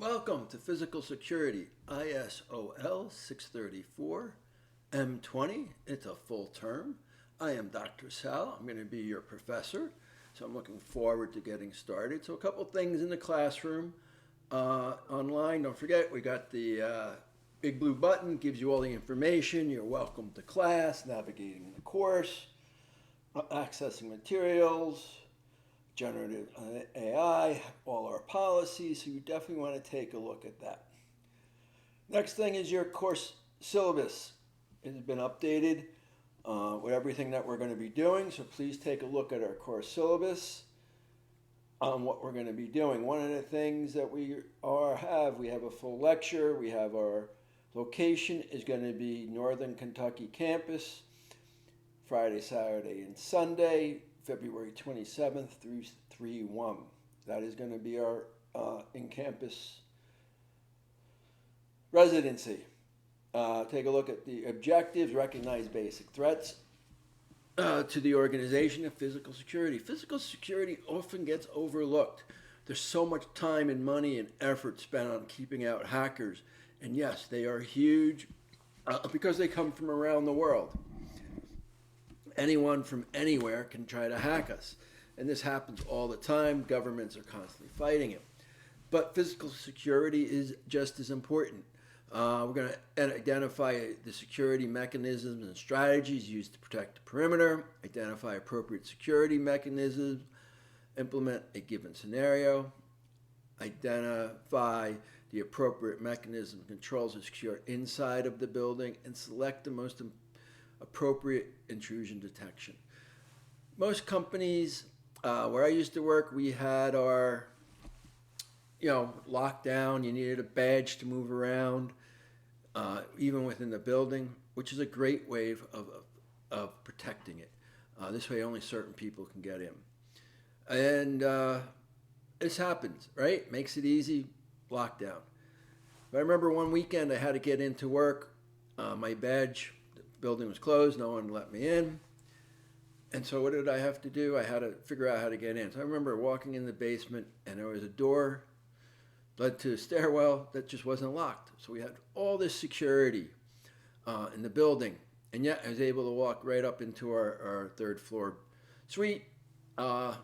Welcome to Physical Security, ISOL-634-M20. It's a full term. I am Dr. Sal. I'm going to be your professor, so I'm looking forward to getting started. So a couple things in the classroom. Online, don't forget, we got the big blue button, gives you all the information. You're welcome to class, navigating the course, accessing materials, generative AI, all our policies, so you definitely want to take a look at that. Next thing is your course syllabus. It has been updated with everything that we're going to be doing, so please take a look at our course syllabus on what we're going to be doing. One of the things that we have a full lecture. We have our location is going to be Northern Kentucky campus, Friday, Saturday, and Sunday, February 27th through 3/1. That is going to be our in-campus residency. Take a look at the objectives, recognize basic threats to the organization of physical security. Physical security often gets overlooked. There's so much time and money and effort spent on keeping out hackers. And yes, they are huge because they come from around the world. Anyone from anywhere can try to hack us. And this happens all the time. Governments are constantly fighting it. But physical security is just as important. We're going to identify the security mechanisms and strategies used to protect the perimeter, identify appropriate security mechanisms, implement a given scenario, identify the appropriate mechanism controls to secure inside of the building, and select the most appropriate intrusion detection. Most companies, where I used to work, we had our, lockdown. You needed a badge to move around, even within the building, which is a great way of protecting it. This way, only certain people can get in. And this happens, right? Makes it easy, lockdown. But I remember one weekend I had to get into work. My badge, building was closed, no one let me in. And so what did I have to do? I had to figure out how to get in. So I remember walking in the basement, and there was a door led to a stairwell that just wasn't locked. So we had all this security in the building, and yet I was able to walk right up into our third floor suite because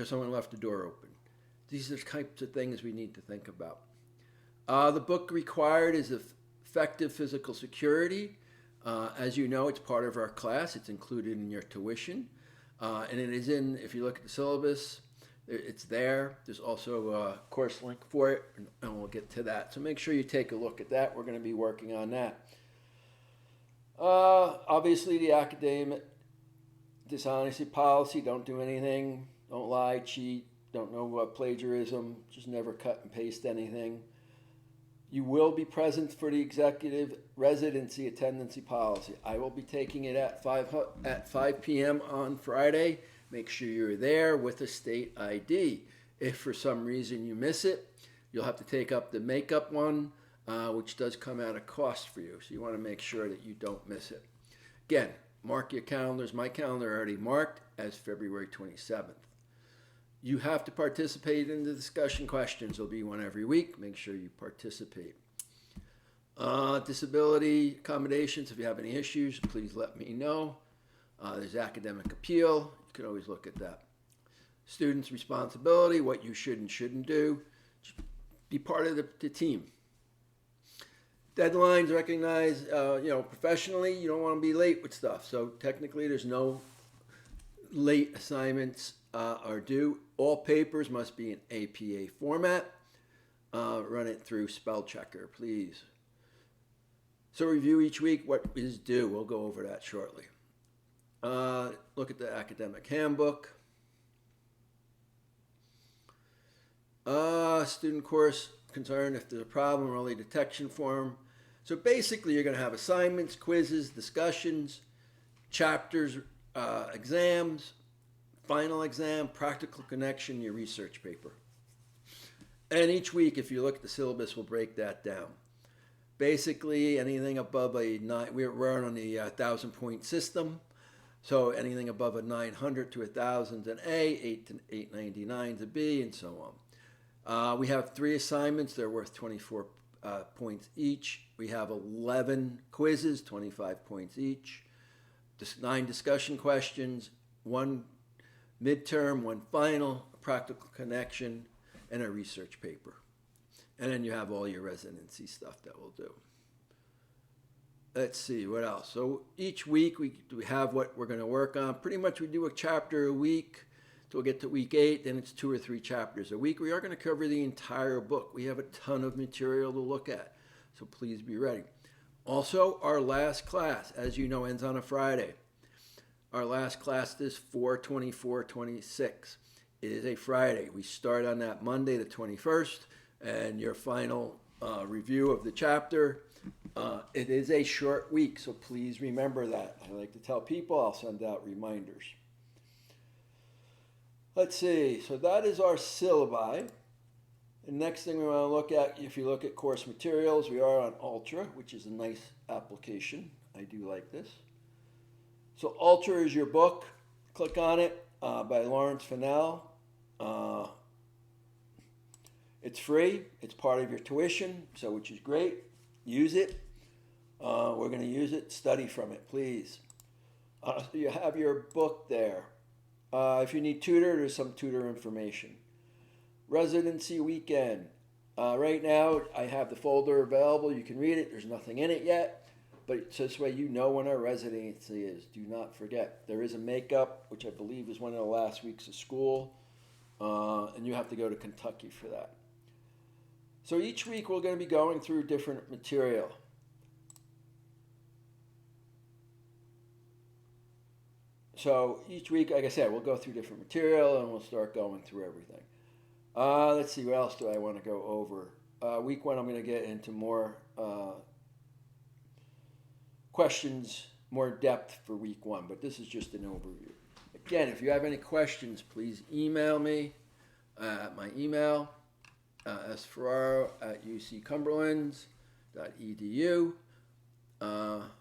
someone left the door open. These are the types of things we need to think about. The book required is Effective Physical Security. As you know, it's part of our class. It's included in your tuition. And it is if you look at the syllabus, it's there. There's also a course link for it, and we'll get to that. So make sure you take a look at that. We're going to be working on that. Obviously, the academic dishonesty policy, don't do anything, don't lie, cheat, don't know what plagiarism, just never cut and paste anything. You will be present for the executive residency attendance policy. I will be taking it at 5 p.m. on Friday. Make sure you're there with a state ID. If for some reason you miss it, you'll have to take up the makeup one, which does come at a cost for you. So you want to make sure that you don't miss it. Again, mark your calendars. My calendar already marked as February 27th. You have to participate in the discussion questions. There'll be one every week. Make sure you participate. Disability accommodations. If you have any issues, please let me know. There's academic appeal. You can always look at that. Students' responsibility, what you should and shouldn't do. Just be part of the team. Deadlines recognize, professionally, you don't want to be late with stuff. So technically, there's no late assignments are due. All papers must be in APA format. Run it through spell checker, please. So review each week what is due. We'll go over that shortly. Look at the academic handbook. Student course concern, if there's a problem, early detection form. So basically, you're going to have assignments, quizzes, discussions, chapters, exams, final exam, practical connection, your research paper. And each week, if you look at the syllabus, we'll break that down. Basically, anything above a 9, we're on the 1,000-point system. So anything above a 900 to 1,000 is an A, 8 to 899 is a B, and so We have 3 assignments. They're worth 24 points each. We have 11 quizzes, 25 points each. 9 discussion questions, 1 midterm, 1 final, a practical connection, and a research paper. And then you have all your residency stuff that we'll do. Let's see, what else? So each week we have what we're going to work on. Pretty much we do a chapter a week. So we'll get to week 8, then it's 2 or 3 chapters a week. We are going to cover the entire book. We have a ton of material to look at, so please be ready. Also, our last class, as you know, ends on a Friday. Our last class is 4/24/26. It is a Friday. We start on that Monday, the 21st, and your final review of the chapter. It is a short week, so please remember that. I like to tell people, I'll send out reminders. Let's see, so that is our syllabi. The next thing we want to look at, if you look at course materials, we are on Ultra, which is a nice application. I do like this. So Ultra is your book. Click on it, by Lawrence Fennell. It's free. It's part of your tuition, so which is great. Use it. We're going to use it. Study from it, please. So you have your book there. If you need tutor, there's some tutor information. Residency weekend. Right now, I have the folder available. You can read it. There's nothing in it yet. But this way you know when our residency is. Do not forget. There is a makeup, which I believe is one of the last weeks of school. And you have to go to Kentucky for that. So each week we're going to be going through different material. So each week, like I said, we'll go through different material and we'll start going through everything. Let's see, what else do I want to go over? Week 1, I'm going to get into more questions, more depth for week 1, but this is just an overview. Again, if you have any questions, please email me at my email, sferraro@uccumberlands.edu. I'm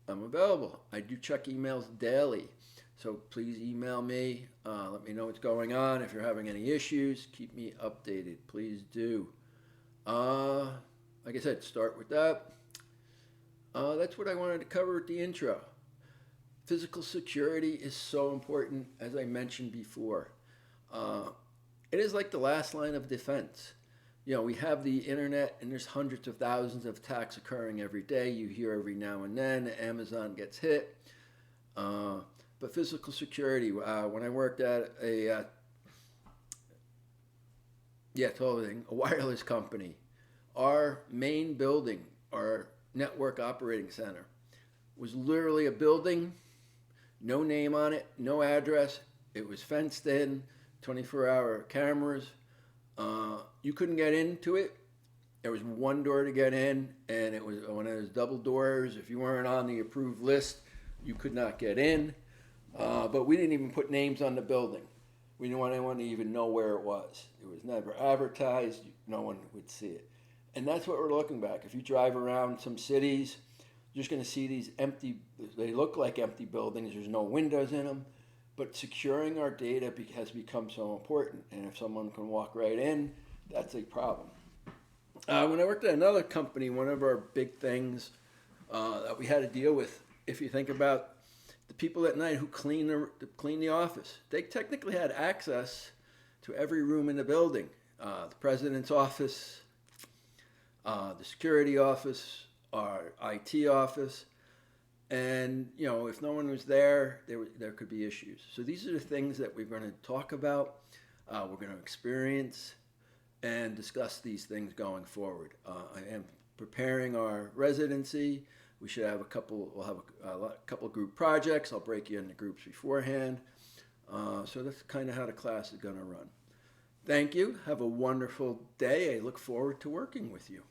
available. I do check emails daily. So please email me. Let me know what's going on. If you're having any issues, keep me updated. Please do. Like I said, start with that. That's what I wanted to cover at the intro. Physical security is so important, as I mentioned before. It is like the last line of defense. You know, we have the internet, and there's hundreds of thousands of attacks occurring every day. You hear every now and then Amazon gets hit. But physical security, when I worked at a wireless company, our main building, our network operating center, was literally a building, no name on it, no address. It was fenced in, 24-hour cameras. You couldn't get into it. There was one door to get in, and it was one of those double doors. If you weren't on the approved list, you could not get in. But we didn't even put names on the building. We didn't want anyone to even know where it was. It was never advertised. No one would see it. And that's what we're looking back. If you drive around some cities, you're just going to see these empty, they look like empty buildings. There's no windows in them. But securing our data has become so important. And if someone can walk right in, that's a problem. When I worked at another company, one of our big things that we had to deal with, if you think about the people at night who clean the office, they technically had access to every room in the building. The president's office, the security office, our IT office. And, you know, if no one was there, there could be issues. So these are the things that we're going to talk about, we're going to experience, and discuss these things going forward. I am preparing our residency. We should have we'll have a couple of group projects. I'll break you into groups beforehand. So that's kind of how the class is going to run. Thank you. Have a wonderful day. I look forward to working with you.